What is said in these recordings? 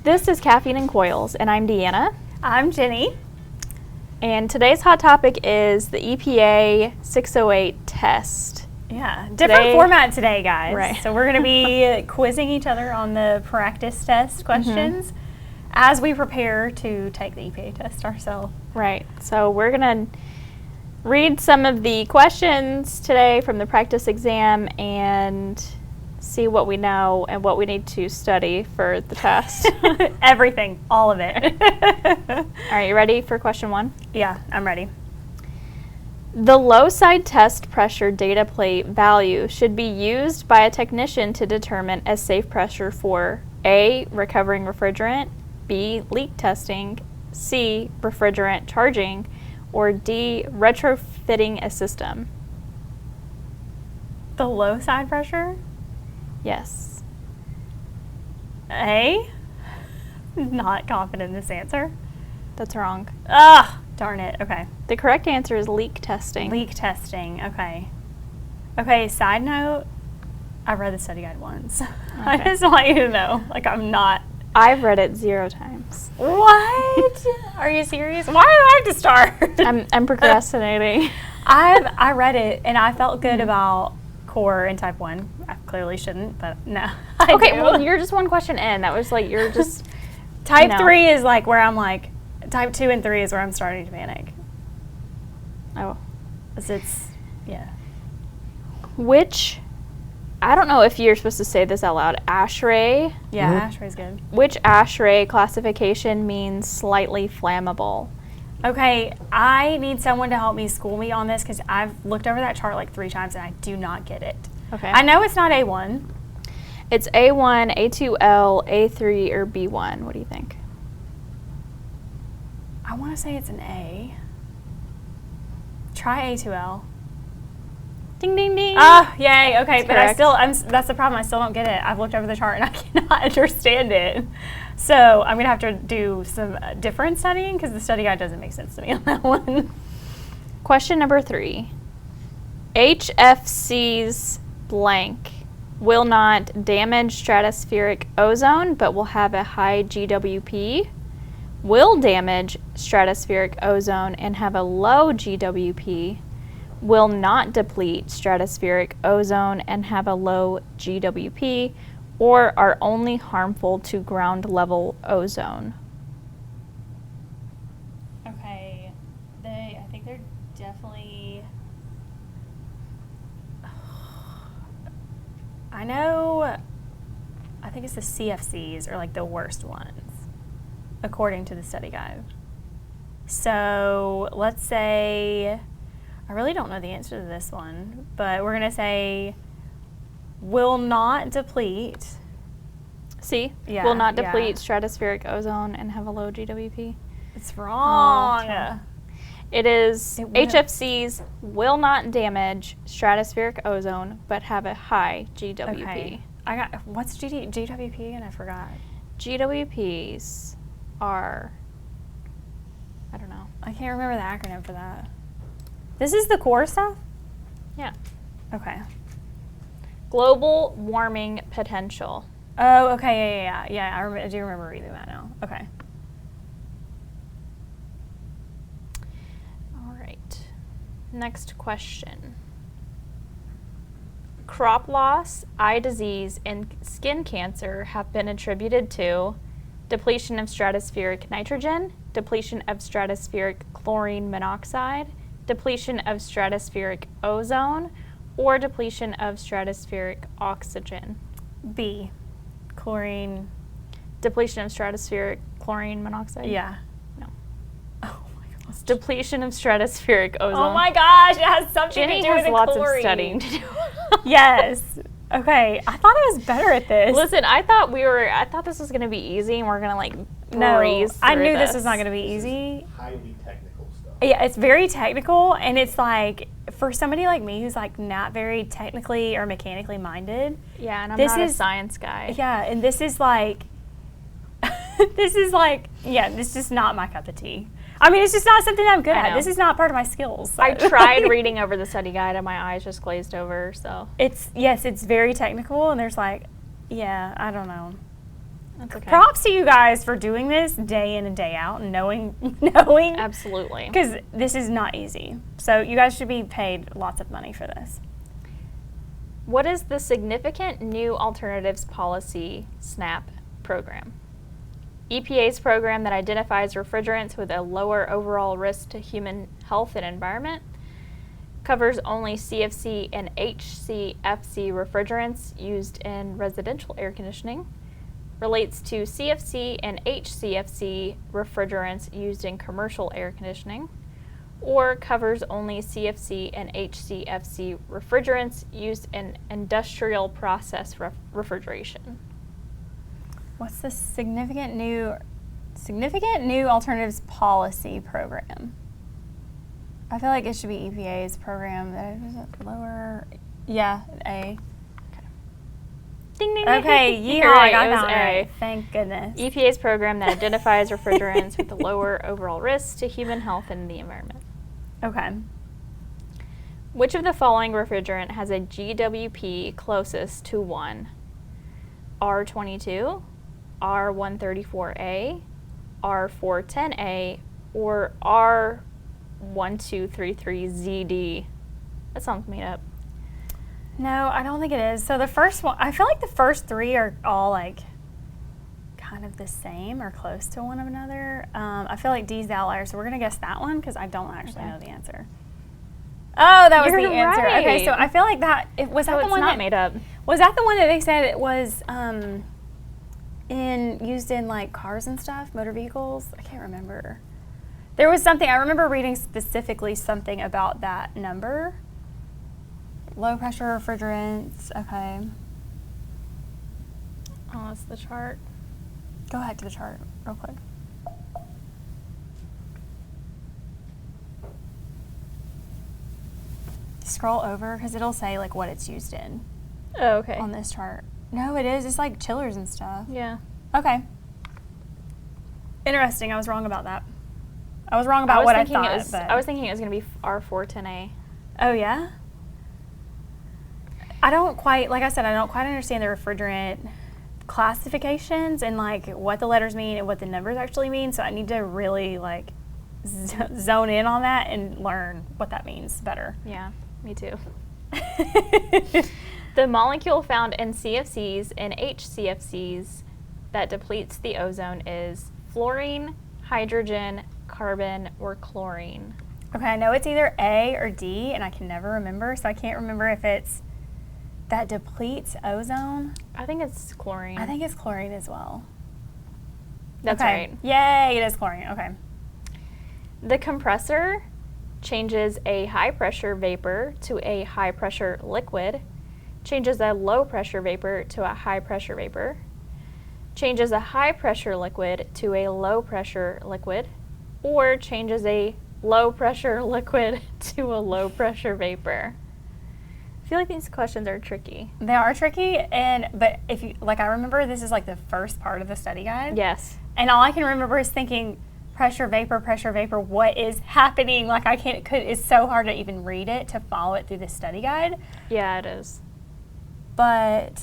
This is Caffeine and Coils, and I'm Deanna. I'm Jenny. And today's hot topic is the EPA 608 test. Yeah, different format today, guys. Right. So we're going to be quizzing each other on the practice test questions as we prepare to take the EPA test ourselves. Right. So we're going to read some of the questions today from the practice exam and see what we know and what we need to study for the test. Everything, all of it. All right, you ready for question 1? Yeah, I'm ready. The low side test pressure data plate value should be used by a technician to determine a safe pressure for A, recovering refrigerant, B, leak testing, C, refrigerant charging, or D, retrofitting a system. The low side pressure? Yes. A? Not confident in this answer. That's wrong. Ugh, darn it. Okay. The correct answer is leak testing. Leak testing. Okay. Okay, side note, I read the study guide once. I just want you to know, like, I'm not. I've read it 0 times. What? Are you serious? Why do I have to start? I'm procrastinating. I read it and I felt good about core in type 1. I clearly shouldn't, but no. Okay, well, you're just one question in. That was like, you're just. Type 3 is like where I'm like, type 2 and 3 is where I'm starting to panic. Oh. It's, yeah. Which, I don't know if you're supposed to say this out loud, ASHRAE. Yeah, ASHRAE's good. Which ASHRAE classification means slightly flammable? Okay, I need someone to help me school me on this because I've looked over that chart like 3 times and I do not get it. Okay. I know it's not A1. It's A1, A2L, A3, or B1. What do you think? I want to say it's an A. Try A2L. Ding, ding, ding. Oh, yay. Okay, That's but correct. that's the problem. I still don't get it. I've looked over the chart and I cannot understand it. So I'm going to have to do some different studying because the study guide doesn't make sense to me on that one. Question number 3. HFC's blank will not damage stratospheric ozone, but will have a high GWP. Will damage stratospheric ozone and have a low GWP. Will not deplete stratospheric ozone and have a low GWP, or are only harmful to ground level ozone. Okay, I think they're definitely. I think it's the CFCs are like the worst ones, according to the study guide. So let's say, I really don't know the answer to this one, but we're going to say will not deplete. C, Yeah, will not deplete stratospheric ozone and have a low GWP. It's wrong. Okay. It is HFCs will not damage stratospheric ozone but have a high GWP. Okay. What's GWP again? I forgot. GWPs are, I don't know. I can't remember the acronym for that. This is the core stuff? Yeah. Okay. Global warming potential. Oh, okay, yeah. I do remember reading that now. Okay. All right. Next question. Crop loss, eye disease, and skin cancer have been attributed to depletion of stratospheric nitrogen, depletion of stratospheric chlorine monoxide, depletion of stratospheric ozone, or depletion of stratospheric oxygen. B. Chlorine. Depletion of stratospheric chlorine monoxide? Yeah. No. Oh my gosh. Depletion of stratospheric ozone. Oh my gosh, it has something Jenny to do with has the lots chlorine. of studying to do. Yes. Okay. I thought I was better at this. Listen, I thought this was going to be easy and we're going to like breeze through I knew this this was not going to be easy. Highly technical stuff. Yeah, it's very technical, and it's like for somebody like me who's like not very technically or mechanically minded. Yeah, and I'm This not is- a science guy. Yeah, and this is like, this is not my cup of tea. I mean, it's just not something I'm good I at. know. This is not part of my skills. I tried reading over the study guide and my eyes just glazed over, so. It's very technical, and there's like, yeah, I don't know. That's okay. Props to you guys for doing this day in and day out and knowing. Absolutely. Because this is not easy. So you guys should be paid lots of money for this. What is the Significant New Alternatives Policy, SNAP, program? EPA's program that identifies refrigerants with a lower overall risk to human health and environment, covers only CFC and HCFC refrigerants used in residential air conditioning, relates to CFC and HCFC refrigerants used in commercial air conditioning, or covers only CFC and HCFC refrigerants used in industrial process refrigeration. What's the Significant New Alternatives Policy program? I feel like it should be EPA's program. Is it lower? Yeah, A. Ding, ding, Okay, ding. yeehaw, I got It was that one A. right. Thank goodness. EPA's program that identifies refrigerants with a lower overall risk to human health and the environment. Okay. Which of the following refrigerant has a GWP closest to 1? R22, R134A, R410A, or R1233ZD? That sounds made up. No, I don't think it is. So the first one, I feel like the first three are all like kind of the same or close to one another. I feel like D's the outlier, so we're going to guess that one because I don't actually know the answer. Oh, that was You're the answer. right. Okay, so I feel like that, was that So the it's one not that, made up. was that the one that they said it was used in like cars and stuff, motor vehicles? I can't remember. There was something, I remember reading specifically something about that number. Low pressure refrigerants, okay. Oh, that's the chart. Go ahead to the chart real quick. Scroll over because it'll say like what it's used in Oh, okay. on this chart. No, it is. It's like chillers and stuff. Yeah. Okay. Interesting. I was wrong about that. I was wrong about what I thought. I was thinking it was going to be R410A. Oh, yeah? I don't quite, like I said, I don't quite understand the refrigerant classifications and like what the letters mean and what the numbers actually mean. So I need to really like zone in on that and learn what that means better. Yeah, me too. The molecule found in CFCs and HCFCs that depletes the ozone is fluorine, hydrogen, carbon, or chlorine. Okay, I know it's either A or D, and I can never remember, so I can't remember if it's that depletes ozone. I think it's chlorine. I think it's chlorine as well. That's okay. right. Yay, it is chlorine. Okay. The compressor changes a high-pressure vapor to a high-pressure liquid, changes a low-pressure vapor to a high-pressure vapor, changes a high-pressure liquid to a low-pressure liquid, or changes a low-pressure liquid to a low-pressure vapor. I feel like these questions are tricky. They are tricky, but if you like, I remember this is like the first part of the study guide. Yes. And all I can remember is thinking pressure, vapor, what is happening? Like it's so hard to even read it to follow it through the study guide. Yeah, it is. But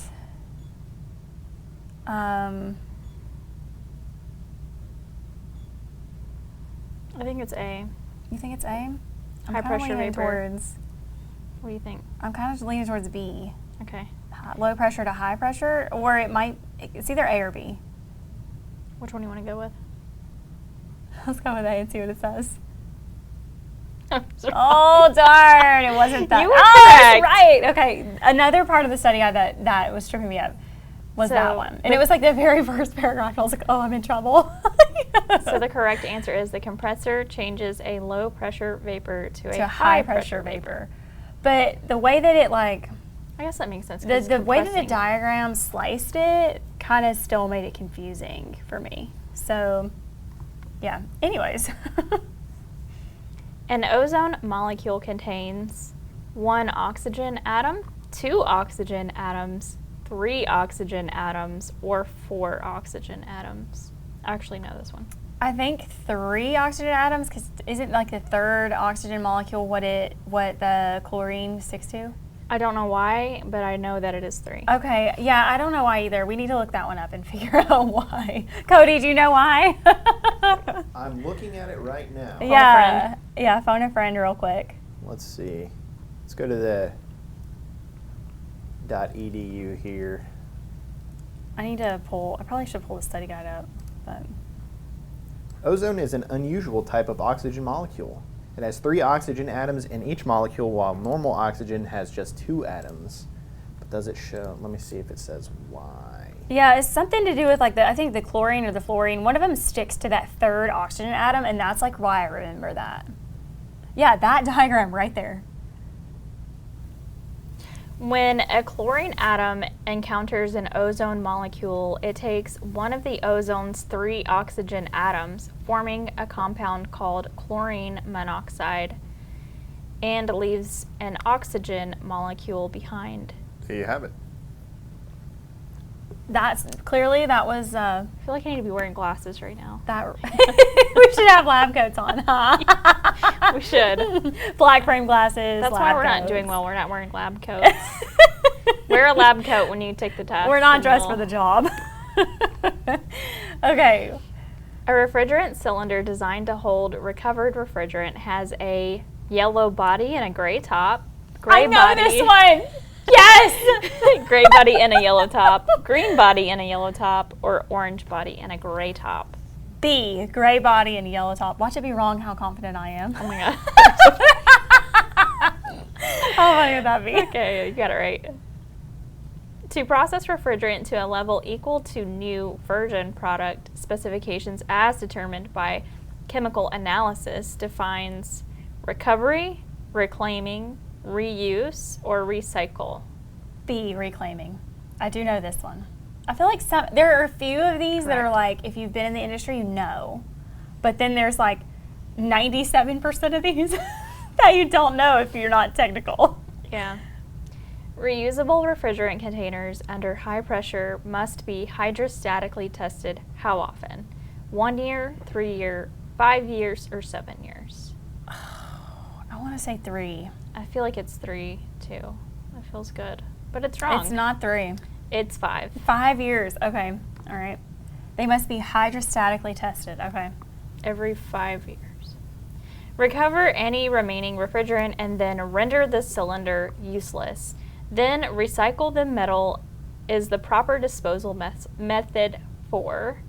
I think it's A. You think it's A? I'm High pressure leaning vapor. towards. What do you think? I'm kind of leaning towards B. Okay. Low pressure to high pressure, or it's either A or B. Which one do you want to go with? Let's go with A and see what it says. Oh, Oh, darn, it wasn't that. You were that's correct. right. Okay, another part of the study guide that was tripping me up was So, that one. And it was like the very first paragraph. I was like, oh, I'm in trouble. So the correct answer is the compressor changes a low pressure vapor to a a high pressure vapor. But the way that it like, I guess that makes sense. 'Cause it's the way that the compressing. diagram sliced it kind of still made it confusing for me. So, yeah. Anyways. An ozone molecule contains 1 oxygen atom, 2 oxygen atoms, 3 oxygen atoms, or 4 oxygen atoms. I actually know this one. I think 3 oxygen atoms, because isn't like the third oxygen molecule what the chlorine sticks to? I don't know why, but I know that it is 3. Okay, yeah, I don't know why either. We need to look that one up and figure out why. Cody, do you know why? I'm looking at it right now. Yeah, yeah, phone a friend real quick. Let's see. Let's go to the .edu here. I probably should pull the study guide up, but. Ozone is an unusual type of oxygen molecule. It has 3 oxygen atoms in each molecule, while normal oxygen has just 2 atoms. But does it show? Let me see if it says why. Yeah, it's something to do with like I think the chlorine or the fluorine, one of them sticks to that 3rd oxygen atom, and that's like why I remember that. Yeah, that diagram right there. When a chlorine atom encounters an ozone molecule, it takes one of the ozone's 3 oxygen atoms, forming a compound called chlorine monoxide, and leaves an oxygen molecule behind. There you have it. That was. I feel like I need to be wearing glasses right now. We should have lab coats on, huh? We should. Black frame glasses. That's lab why we're coats. not doing well. We're not wearing lab coats. Wear a lab coat when you take the test. We're not dressed for the job. Okay. A refrigerant cylinder designed to hold recovered refrigerant has a yellow body and a gray top. I know this one. Yes! Gray body and a yellow top, green body and a yellow top, or orange body and a gray top. B, gray body and yellow top. Watch it be wrong how confident I am. Oh my god. How funny would that be? Okay, you got it right. To process refrigerant to a level equal to new virgin product specifications as determined by chemical analysis defines recovery, reclaiming, reuse, or recycle. B, reclaiming. I do know this one. I feel like there are a few of these that are like, if you've been in the industry, you know. But then there's like 97% of these that you don't know if you're not technical. Yeah. Reusable refrigerant containers under high pressure must be hydrostatically tested how often? 1 year, 3 year, 5 years, or 7 years? I want to say 3. I feel like it's 3 too. That feels good. But it's wrong. It's not 3. It's 5. 5 years. Okay. All right. They must be hydrostatically tested. Okay. Every 5 years. Recover any remaining refrigerant and then render the cylinder useless. Then recycle the metal is the proper disposal method for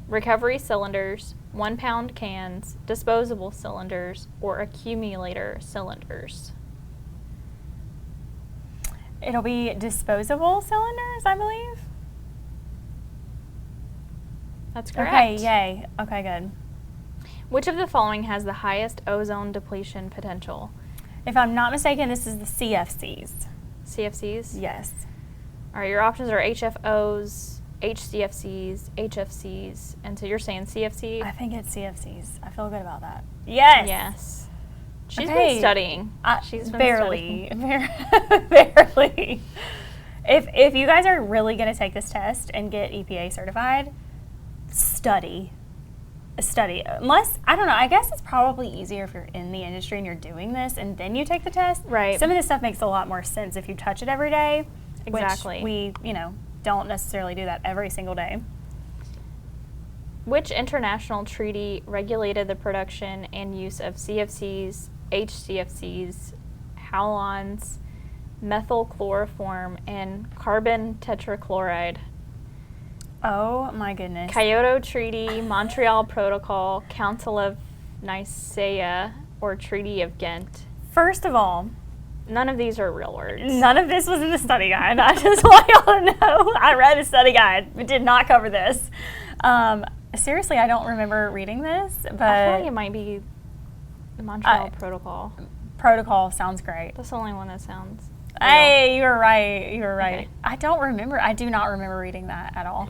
recovery cylinders, 1 pound cans, disposable cylinders, or accumulator cylinders. It'll be disposable cylinders, I believe. That's correct. Okay, yay. Okay, good. Which of the following has the highest ozone depletion potential? If I'm not mistaken, this is the CFCs. CFCs? Yes. All right, your options are HFOs, HCFCs, HFCs, and so you're saying CFC? I think it's CFCs. I feel good about that. Yes. Yes. She's Okay. been studying. She's been barely. Barely. If you guys are really going to take this test and get EPA certified, study. Unless, I don't know, I guess it's probably easier if you're in the industry and you're doing this and then you take the test. Right. Some of this stuff makes a lot more sense if you touch it every day. Exactly. Which we, don't necessarily do that every single day. Which international treaty regulated the production and use of CFCs, HCFCs, halons, methyl chloroform, and carbon tetrachloride? Oh my goodness. Kyoto Treaty, Montreal Protocol, Council of Nicaea, or Treaty of Ghent? First of all, none of these are real words. None of this was in the study guide. I just want y'all to know. I read the study guide. It did not cover this. Seriously, I don't remember reading this, but I feel like it might be the Montreal Protocol. Protocol sounds great. That's the only one that sounds real. Hey, you were right. You were right. Okay. I do not remember reading that at all.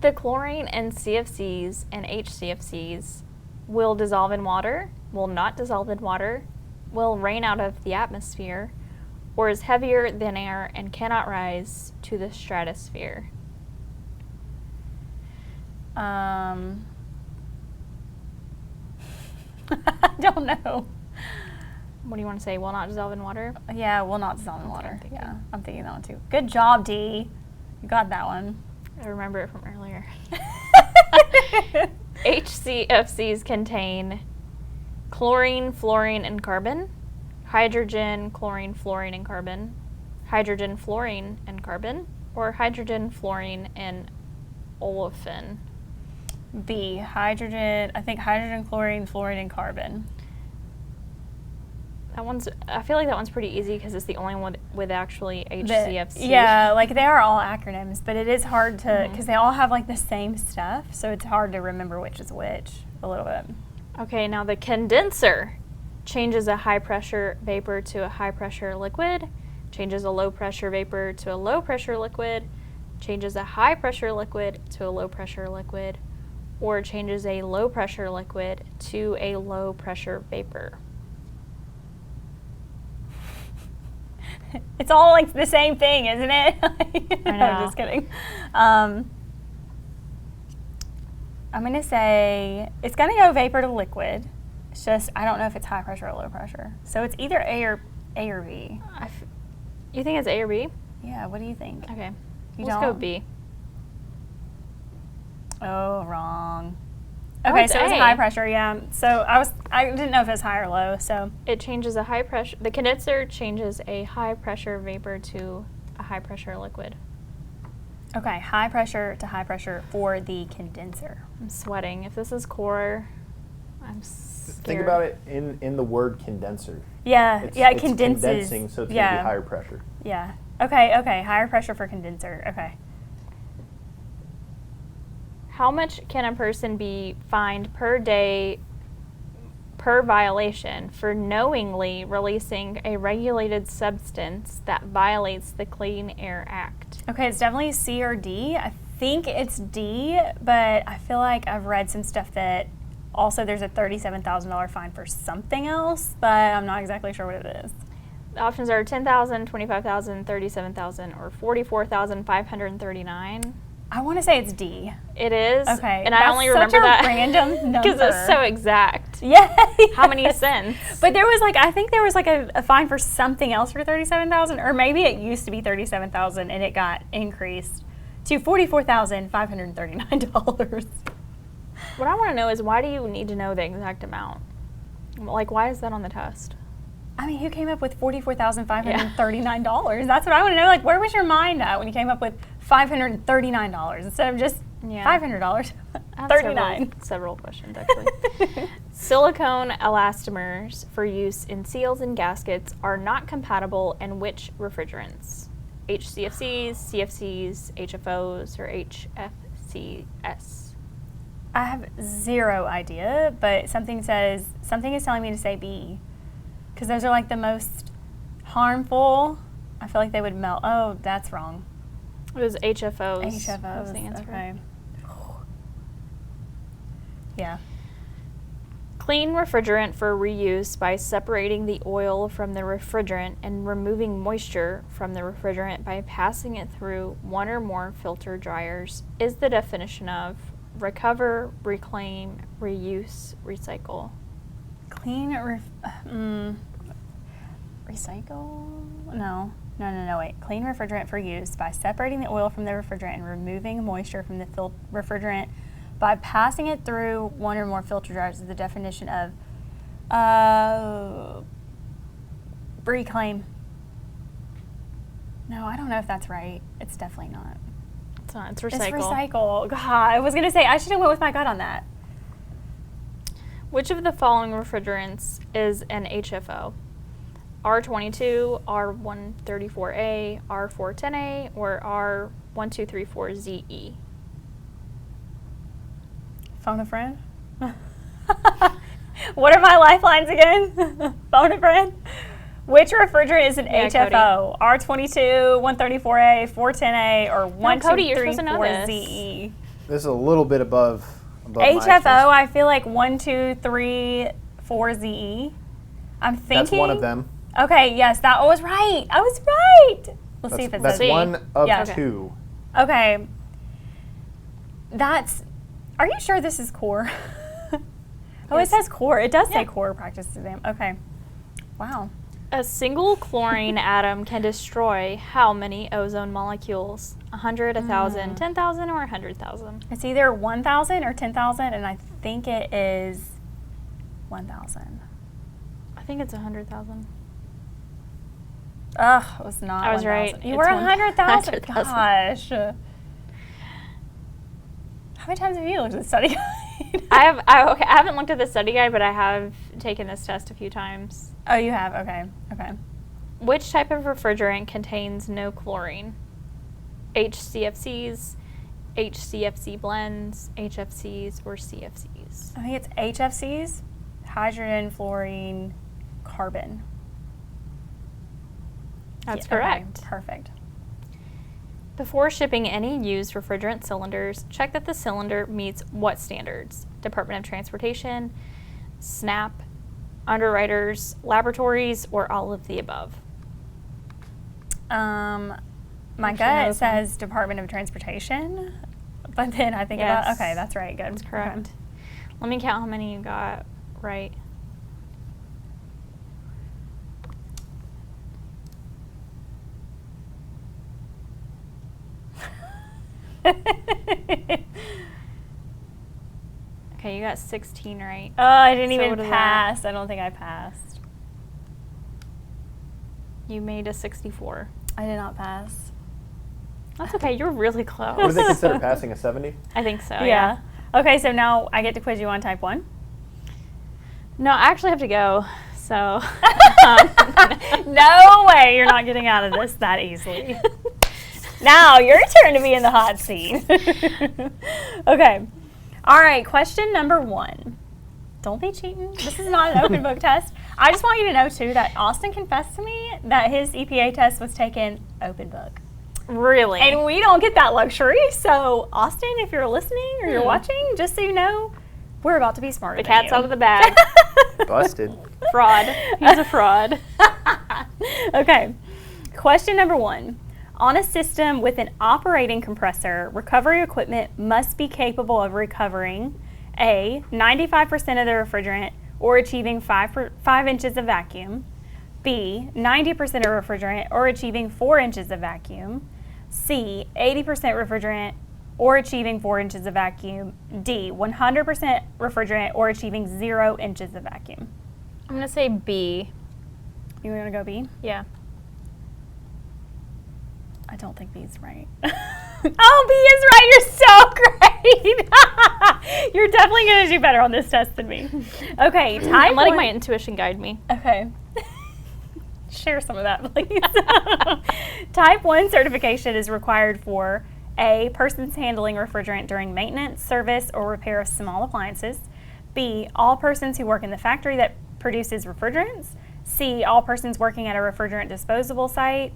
The chlorine in CFCs and HCFCs will dissolve in water, will not dissolve in water, will rain out of the atmosphere, or is heavier than air and cannot rise to the stratosphere. I don't know. What do you want to say? Will not dissolve in water? Yeah, will not dissolve in That's what water. I'm thinking. Yeah, I'm thinking that one too. Good job, D. You got that one. I remember it from earlier. HCFCs contain chlorine, fluorine, and carbon, hydrogen, chlorine, fluorine, and carbon, hydrogen, fluorine, and carbon, or hydrogen, fluorine, and olefin. B, hydrogen, I think hydrogen, chlorine, fluorine, and carbon. I feel like that one's pretty easy because it's the only one with actually HCFC. Yeah, like they are all acronyms, but it is hard to, because they all have like the same stuff, so it's hard to remember which is which a little bit. Okay, now the condenser changes a high pressure vapor to a high pressure liquid, changes a low pressure vapor to a low pressure liquid, changes a high pressure liquid to a low pressure liquid, or changes a low pressure liquid to a low pressure vapor. It's all like the same thing, isn't it? I know. I'm just kidding. I'm going to say it's going to go vapor to liquid. It's just, I don't know if it's high pressure or low pressure. So it's either A or B. You think it's A or B? Yeah, what do you think? Okay. You Let's go don't? B. Oh, wrong. Oh, Okay, it's so it was A. high pressure, yeah. So I didn't know if it was high or low, so. It changes a high pressure, the condenser changes a high pressure vapor to a high pressure liquid. Okay, high pressure to high pressure for the condenser. I'm sweating. If this is core, I'm scared. Think about it in the word condenser. Yeah, It's, it it's condenses. condensing, so it's going to be higher pressure. Yeah. Okay, higher pressure for condenser. Okay. How much can a person be fined per day per violation for knowingly releasing a regulated substance that violates the Clean Air Act? Okay, it's definitely C or D. I think it's D, but I feel like I've read some stuff that also there's a $37,000 fine for something else, but I'm not exactly sure what it is. The options are $10,000, $25,000, $37,000, or $44,539. I want to say it's D. It is. Okay, And I only remember that random number because it's so exact. Yeah. How many cents? But there was like, I think there was like a fine for something else for $37,000, or maybe it used to be $37,000 and it got increased to $44,539. What I want to know is, why do you need to know the exact amount? Like, why is that on the test? I mean, who came up with $44,539? That's what I want to know. Like, where was your mind at when you came up with $539 instead of just $500? I have $39. Several questions, actually. Silicone elastomers for use in seals and gaskets are not compatible in which refrigerants? HCFCs, CFCs, HFOs, or HFCS? I have zero idea, but something is telling me to say B, because those are like the most harmful. I feel like they would melt. Oh, that's wrong. It was HFOs. HFOs. Was the answer. Okay. Yeah. Clean refrigerant for reuse by separating the oil from the refrigerant and removing moisture from the refrigerant by passing it through one or more filter dryers is the definition of recover, reclaim, reuse, recycle. Clean recycle? No, wait. Clean refrigerant for use by separating the oil from the refrigerant and removing moisture from the refrigerant by passing it through one or more filter dryers is the definition of reclaim. No, I don't know if that's right. It's definitely not. It's not. It's recycle. It's recycle. God, I was going to say, I should have went with my gut on that. Which of the following refrigerants is an HFO? R22, R134A, R410A, or R1234ZE? Phone a friend? What are my lifelines again? Phone a friend? Which refrigerant is an HFO? R22, 134A, 410A, or Cody, you're supposed to know this. 1234ZE? This is a little bit above my HFO, expertise. I feel like 1234ZE. I'm thinking. That's one of them. Okay, yes, that was right. I was right. Let's see if it That's says. one of Yeah. two. Okay. Are you sure this is core? Oh, Yes. it says core. It does say Yeah. core practice exam. Okay. Wow. A single chlorine atom can destroy how many ozone molecules? 100, 1,000, 10,000, or 100,000? It's either 1,000 or 10,000, and I think it is 1,000. I think it's 100,000. Ugh, it was not. I was 1,000. right. You It's were 100,000. 100,000. Gosh. How many times have you looked at the study guide? I haven't looked at the study guide, but I have taken this test a few times. Oh, you have? Okay. Which type of refrigerant contains no chlorine? HCFCs, HCFC blends, HFCs, or CFCs? I think it's HFCs, hydrogen, fluorine, carbon. That's Yeah, correct. Okay, perfect. Before shipping any used refrigerant cylinders, check that the cylinder meets what standards? Department of Transportation, SNAP, underwriters, laboratories, or all of the above? My Actually, gut no, says Department of Transportation, but then I think Yes. about, okay, that's right, good. That's correct. Let me count how many you got right. Okay. Okay, you got 16 right. Oh, I didn't So even what is pass. I don't think I passed. You made a 64. I did not pass. That's okay, you're really close. What do they consider passing, a 70? I think so, Yeah. Okay, so now I get to quiz you on type 1. No, I actually have to go, so. No way you're not getting out of this that easily. Now, your turn to be in the hot seat. Okay. All right, question number 1. Don't be cheating. This is not an open book test. I just want you to know, too, that Austin confessed to me that his EPA test was taken open book. Really? And we don't get that luxury. So, Austin, if you're listening or you're watching, just so you know, we're about to be smarter The than cat's you. out of the bag. Busted. Fraud. He's a fraud. Okay. Question number 1. On a system with an operating compressor, recovery equipment must be capable of recovering A, 95% of the refrigerant or achieving 5 inches of vacuum, B, 90% of refrigerant or achieving 4 inches of vacuum, C, 80% refrigerant or achieving 4 inches of vacuum, D, 100% refrigerant or achieving 0 inches of vacuum. I'm going to say B. You want to go B? Yeah. I don't think B is right. Oh, B is right. You're so great. You're definitely going to do better on this test than me. Okay, type I'm letting 1. my intuition guide me. Okay. Share some of that, please. Type 1 certification is required for A, persons handling refrigerant during maintenance, service, or repair of small appliances. B, all persons who work in the factory that produces refrigerants. C, all persons working at a refrigerant disposal site.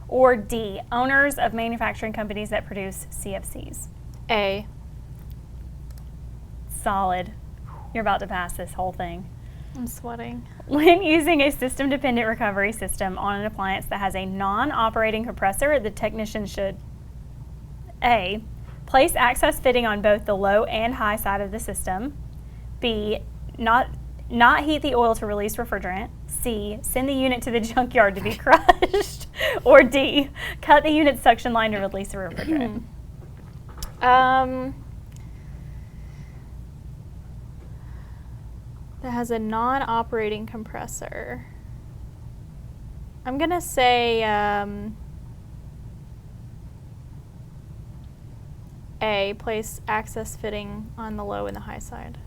Or D, owners of manufacturing companies that produce CFCs. A. Solid. You're about to pass this whole thing. I'm sweating. When using a system-dependent recovery system on an appliance that has a non-operating compressor, the technician should A, place access fitting on both the low and high side of the system. B, not heat the oil to release refrigerant. C, send the unit to the junkyard to be crushed. Or D, cut the unit's suction line to release the refrigerant. That has a non-operating compressor. I'm going to say A, place access fitting on the low and the high side.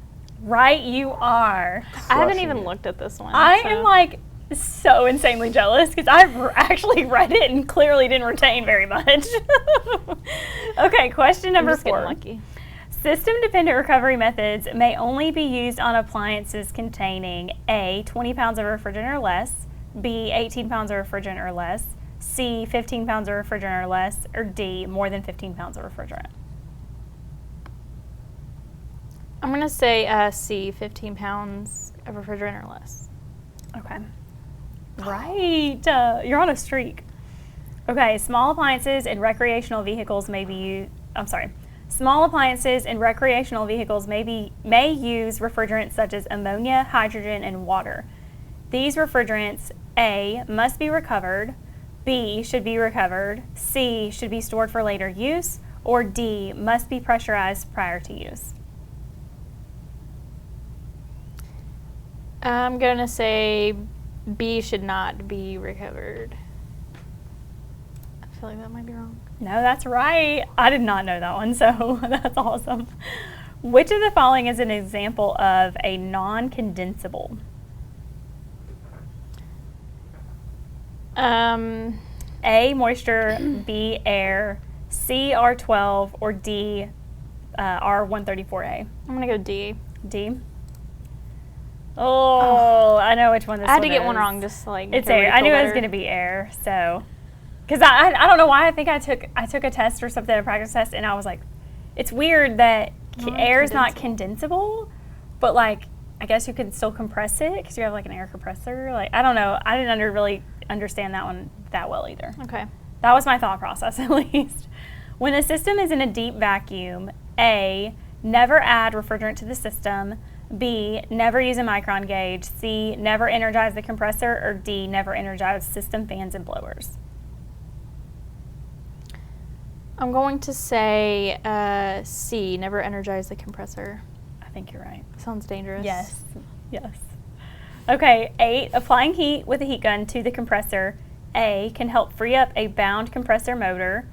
Right, you are. I haven't Crushing even it. looked at this one. I so- am like so insanely jealous because I've actually read it and clearly didn't retain very much. Okay, question I'm number just getting 4. lucky. System-dependent recovery methods may only be used on appliances containing A, 20 pounds of refrigerant or less, B, 18 pounds of refrigerant or less, C, 15 pounds of refrigerant or less, or D, more than 15 pounds of refrigerant. I'm going to say C, 15 pounds of refrigerant or less. Okay. Right. You're on a streak. Okay, small appliances and recreational vehicles may use may use refrigerants such as ammonia, hydrogen, and water. These refrigerants, A, must be recovered, B, should be recovered, C, should be stored for later use, or D, must be pressurized prior to use. I'm going to say B should not be recovered. I feel like that might be wrong. No, that's right. I did not know that one, so that's awesome. Which of the following is an example of a non-condensable? A, moisture, B, air, C, R12, or D, R134A. I'm going to go D. D. Oh, I know which one this I had one to get is. one wrong just to, like, It's make air. everybody I knew feel it was better. going to be air, so. Because I don't know why. I think I took a test or something, a practice test, and I was like, it's weird that air is not condensable, but, like, I guess you could still compress it because you have, like, an air compressor. Like, I don't know. I didn't really understand that one that well either. Okay. That was my thought process, at least. When a system is in a deep vacuum, A, never add refrigerant to the system, B, never use a micron gauge, C, never energize the compressor, or D, never energize system fans and blowers. I'm going to say C, never energize the compressor. I think you're right. Sounds dangerous. Yes. Okay, 8, applying heat with a heat gun to the compressor, A, can help free up a bound compressor motor,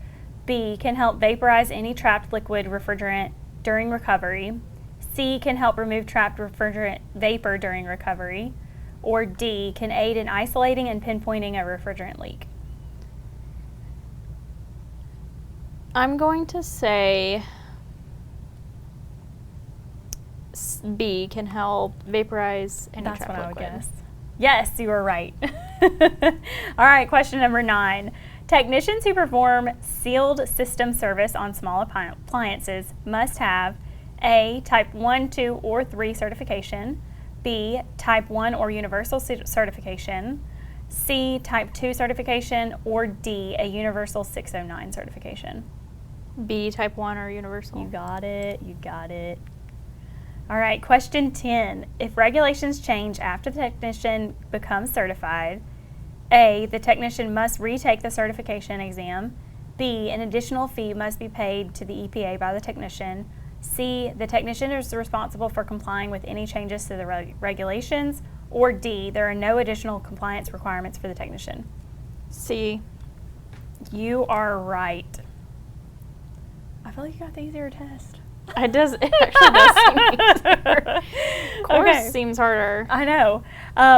B, can help vaporize any trapped liquid refrigerant during recovery, C, can help remove trapped refrigerant vapor during recovery, or D, can aid in isolating and pinpointing a refrigerant leak. I'm going to say B, can help vaporize any That's trapped what I would liquid. guess. Yes, you were right. All right, question number 9. Technicians who perform sealed system service on small appliances must have A, Type 1, 2, or 3 certification, B, Type 1 or Universal certification, C, Type 2 certification, or D, a Universal 609 certification. B, Type 1 or Universal. You got it. All right, question 10. If regulations change after the technician becomes certified, A, the technician must retake the certification exam, B, an additional fee must be paid to the EPA by the technician, C, the technician is responsible for complying with any changes to the regulations, or D, there are no additional compliance requirements for the technician. C. You are right. I feel like you got the easier test. It actually does seem easier. Course seems harder. I know.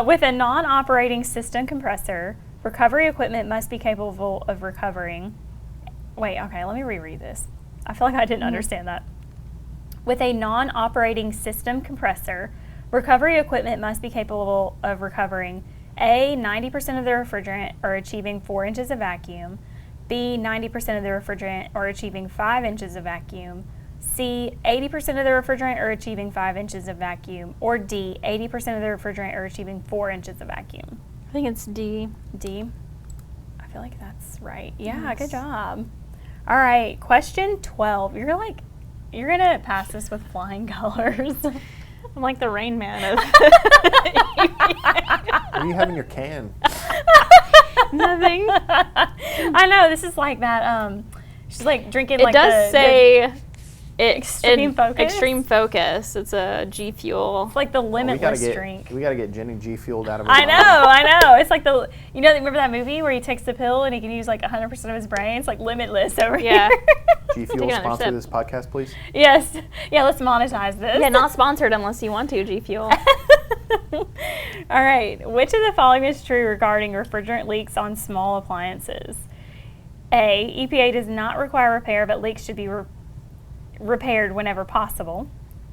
With a non-operating system compressor, recovery equipment must be capable of recovering. Wait, okay, let me reread this. I feel like I didn't understand that. With a non-operating system compressor, recovery equipment must be capable of recovering A, 90% of the refrigerant or achieving 4 inches of vacuum, B, 90% of the refrigerant or achieving 5 inches of vacuum, C, 80% of the refrigerant or achieving 5 inches of vacuum, or D, 80% of the refrigerant or achieving 4 inches of vacuum. I think it's D. D. I feel like that's right. Yeah, Yes. good job. All right, question 12. You're gonna pass this with flying colors. I'm like the Rain Man of What do you have in your can? nothing. I know, this is like that, she's like drinking It like does say Extreme Focus? Extreme Focus. It's a G Fuel. it's like the limitless we drink. gotta get Jenny G fueled out of her I mind. know. It's like remember that movie where he takes the pill and he can use like 100% of his brain? It's like limitless over Yeah. here. G Take Fuel, another sponsor sip. this podcast, please. Yes. Yeah, let's monetize this. Yeah, not sponsored unless you want to, G Fuel. All right. Which of the following is true regarding refrigerant leaks on small appliances? A, EPA does not require repair, but leaks should be repaired whenever possible.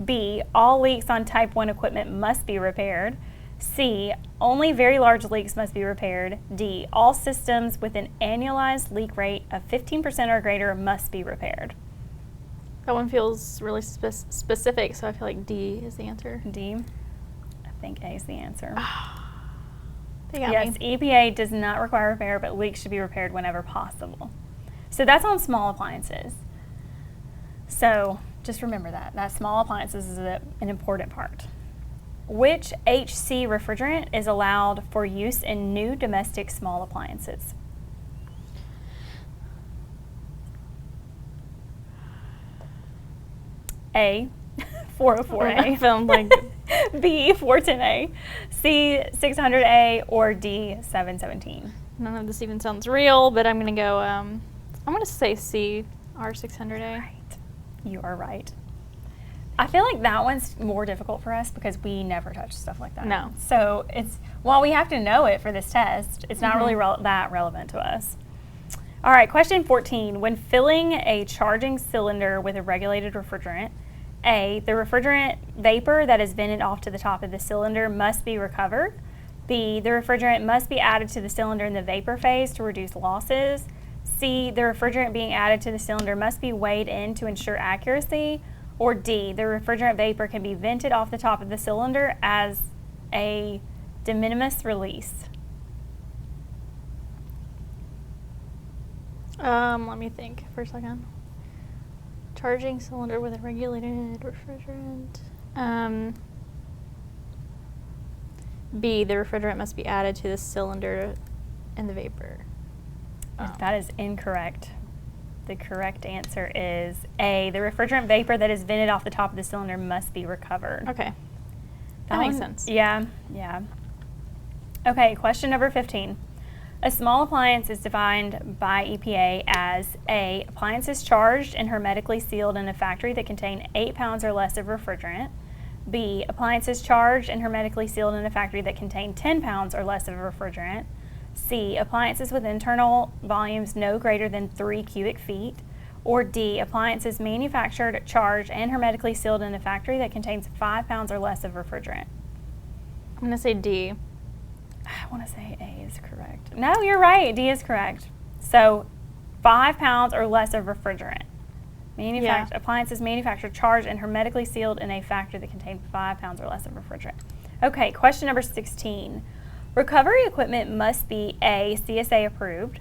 B, all leaks on Type 1 equipment must be repaired. C, only very large leaks must be repaired. D, all systems with an annualized leak rate of 15% or greater must be repaired. That one feels really specific, so I feel like D is the answer. D, I think A is the answer. They got Yes, me. EPA does not require repair, but leaks should be repaired whenever possible. So that's on small appliances. So just remember that small appliances is an important part. Which HC refrigerant is allowed for use in new domestic small appliances? A, 404A. I felt like B, 410A. C, 600A. Or D, 717. none of this even sounds real, but I'm gonna go. I'm gonna say C, R600A. Right. You are right. I feel like that one's more difficult for us because we never touch stuff like that. No. So it's, while we have to know it for this test, it's not really that relevant to us. All right, question 14. When filling a charging cylinder with a regulated refrigerant, A, the refrigerant vapor that is vented off to the top of the cylinder must be recovered. B, the refrigerant must be added to the cylinder in the vapor phase to reduce losses. C, the refrigerant being added to the cylinder must be weighed in to ensure accuracy. Or D, the refrigerant vapor can be vented off the top of the cylinder as a de minimis release. Let me think for a second. Charging cylinder with a regulated refrigerant. B, the refrigerant must be added to the cylinder in the vapor. That is incorrect. The correct answer is A, the refrigerant vapor that is vented off the top of the cylinder must be recovered. Okay. That makes sense. Yeah, yeah. Okay, question number 15. A small appliance is defined by EPA as A, appliances charged and hermetically sealed in a factory that contain 8 pounds or less of refrigerant. B, appliances charged and hermetically sealed in a factory that contain 10 pounds or less of refrigerant. C, appliances with internal volumes no greater than 3 cubic feet. Or D, appliances manufactured, charged, and hermetically sealed in a factory that contains 5 pounds or less of refrigerant. I'm going to say D. I want to say A is correct. No, you're right. D is correct. So 5 pounds or less of refrigerant. Appliances manufactured, charged, and hermetically sealed in a factory that contains 5 pounds or less of refrigerant. Okay, question number 16. Recovery equipment must be A, CSA approved,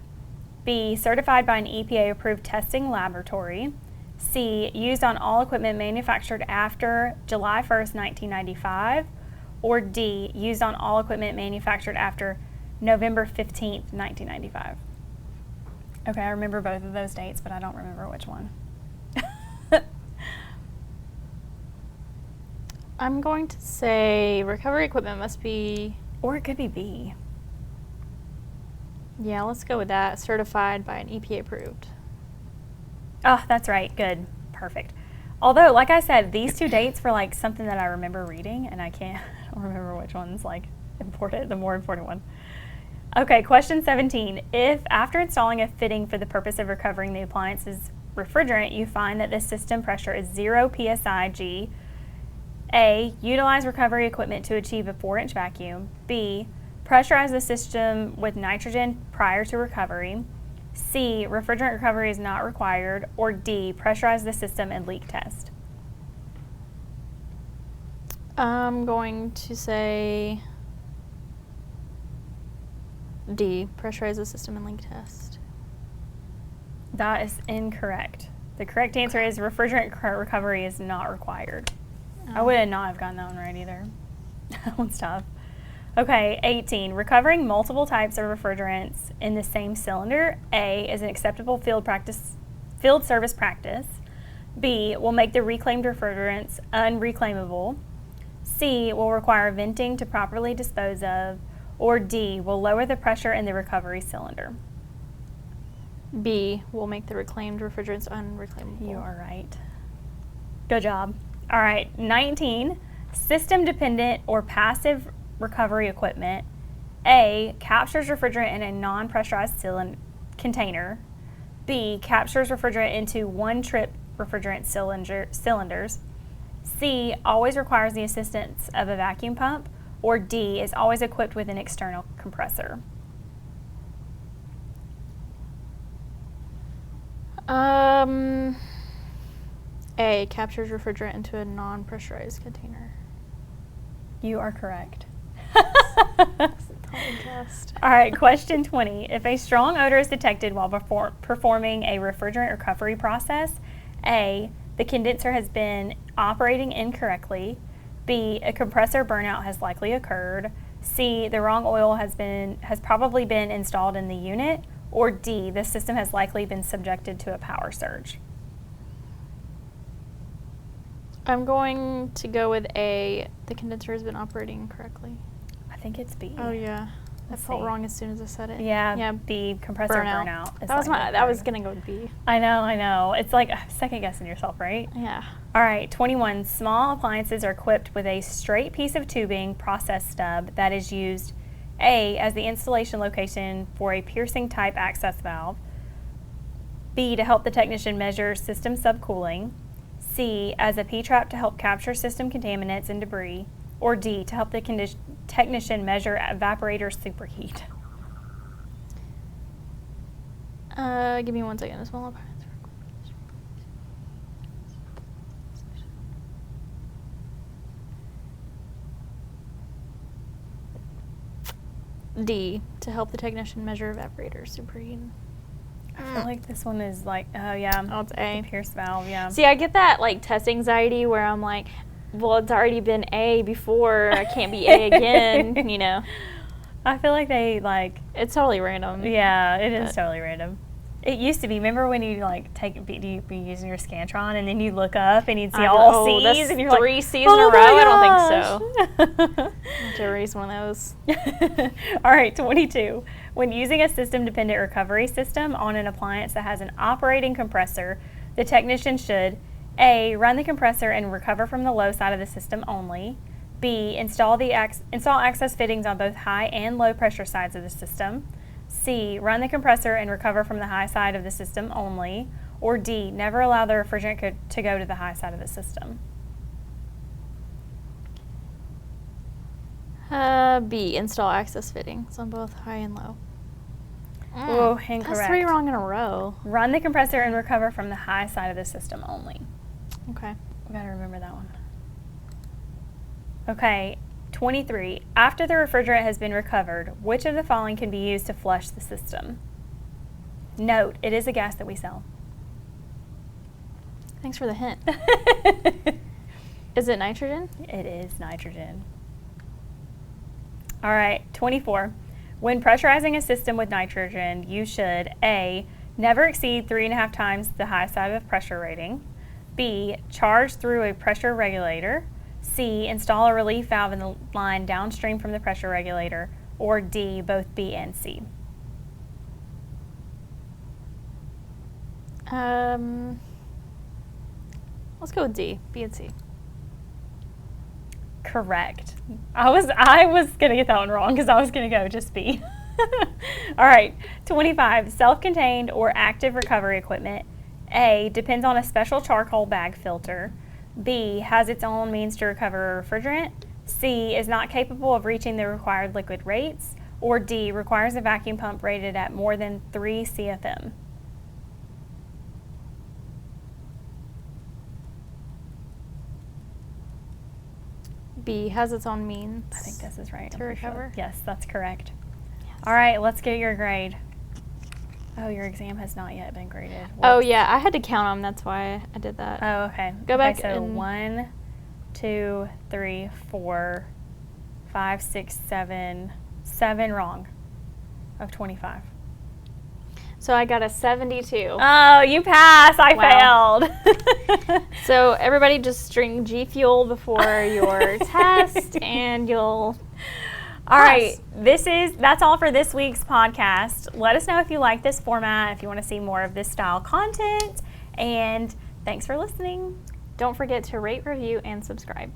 B, certified by an EPA approved testing laboratory, C, used on all equipment manufactured after July 1st, 1995, or D, used on all equipment manufactured after November 15th, 1995. Okay, I remember both of those dates, but I don't remember which one. I'm going to say recovery equipment must be... Or it could be B. Yeah, let's go with that. Certified by an EPA approved. Oh, that's right. Good. Perfect. Although, like I said, these two dates were like something that I remember reading, and I don't remember which one's like important, the more important one. Okay, question 17. If after installing a fitting for the purpose of recovering the appliance's refrigerant, you find that the system pressure is 0 psi G, A, utilize recovery equipment to achieve a 4-inch vacuum. B, pressurize the system with nitrogen prior to recovery. C, refrigerant recovery is not required. Or D, pressurize the system and leak test. I'm going to say D, pressurize the system and leak test. That is incorrect. The correct answer is refrigerant recovery is not required. I would not have gotten that one right either. That one's tough. Okay, 18. Recovering multiple types of refrigerants in the same cylinder, A, is an acceptable field service practice. B, will make the reclaimed refrigerants unreclaimable. C, will require venting to properly dispose of. Or D, will lower the pressure in the recovery cylinder. B, will make the reclaimed refrigerants unreclaimable. You are right. Good job. All right, 19. System-dependent or passive recovery equipment. A, captures refrigerant in a non-pressurized container. B, captures refrigerant into one-trip refrigerant cylinders. C, always requires the assistance of a vacuum pump. Or D, is always equipped with an external compressor. A, captures refrigerant into a non-pressurized container. You are correct. Test. All right, question 20. If a strong odor is detected while performing a refrigerant recovery process, A, the condenser has been operating incorrectly. B, a compressor burnout has likely occurred. C, the wrong oil has probably been installed in the unit. Or D, the system has likely been subjected to a power surge. I'm going to go with A. The condenser has been operating correctly. I think it's B. Oh yeah, I Let's felt see. wrong as soon as I said it. Yeah, B, compressor burnout. is likely I was occurred. gonna go with B. I know. It's like second guessing yourself, right? Yeah. All right, 21. Small appliances are equipped with a straight piece of tubing process stub that is used, A, as the installation location for a piercing type access valve, B, to help the technician measure system subcooling, C, as a P-trap to help capture system contaminants and debris, or D, to help the technician measure evaporator superheat. Give me 1 second. A small appliance. D, to help the technician measure evaporator superheat. I feel like this one is like, oh yeah, Oh, it's A. the pierce valve, yeah. See, I get that like test anxiety where I'm like, well, it's already been A before. I can't be A again. You know, I feel like they like, it's totally random. yeah, it is But- totally random. It used to be. Remember when you like you'd be using your Scantron and then you look up and you'd see all C's that's and you're 3 like, C's in a row. I don't think so. so. I have to erase one of those. All right, 22. When using a system-dependent recovery system on an appliance that has an operating compressor, the technician should A, run the compressor and recover from the low side of the system only. B, install access fittings on both high and low pressure sides of the system. C, run the compressor and recover from the high side of the system only. Or D, never allow the refrigerant to go to the high side of the system. B, install access fittings on both high and low. Oh, incorrect. That's 3 wrong in a row. Run the compressor and recover from the high side of the system only. Okay. We gotta remember that one. Okay, 23. After the refrigerant has been recovered, which of the following can be used to flush the system? Note, it is a gas that we sell. Thanks for the hint. Is it nitrogen? It is nitrogen. All right, 24. When pressurizing a system with nitrogen, you should A, never exceed 3.5 times the high side of the pressure rating. B, charge through a pressure regulator. C, install a relief valve in the line downstream from the pressure regulator. Or D, both B and C. Let's go with D, B and C. Correct. I was gonna get that one wrong because I was gonna go just B. All right, 25. Self-contained or active recovery equipment. A, depends on a special charcoal bag filter. B, has its own means to recover refrigerant. C, is not capable of reaching the required liquid rates. Or D, requires a vacuum pump rated at more than 3 CFM. B, has its own means. I think this is right. To I'm pretty sure. recover? Yes, that's correct. Yes. All right, let's get your grade. Oh, your exam has not yet been graded. Oh Whoops. yeah, I had to count them. That's why I did that. Oh, okay. Go Okay, back so and- 1, 2, 3, 4, 5, 6, 7. 7 wrong of 25. So I got a 72. Oh, you passed. I Wow. failed. So everybody just drink G Fuel before your test, and you'll. All right, that's all for this week's podcast. Let us know if you like this format, if you want to see more of this style content, and thanks for listening. Don't forget to rate, review, and subscribe.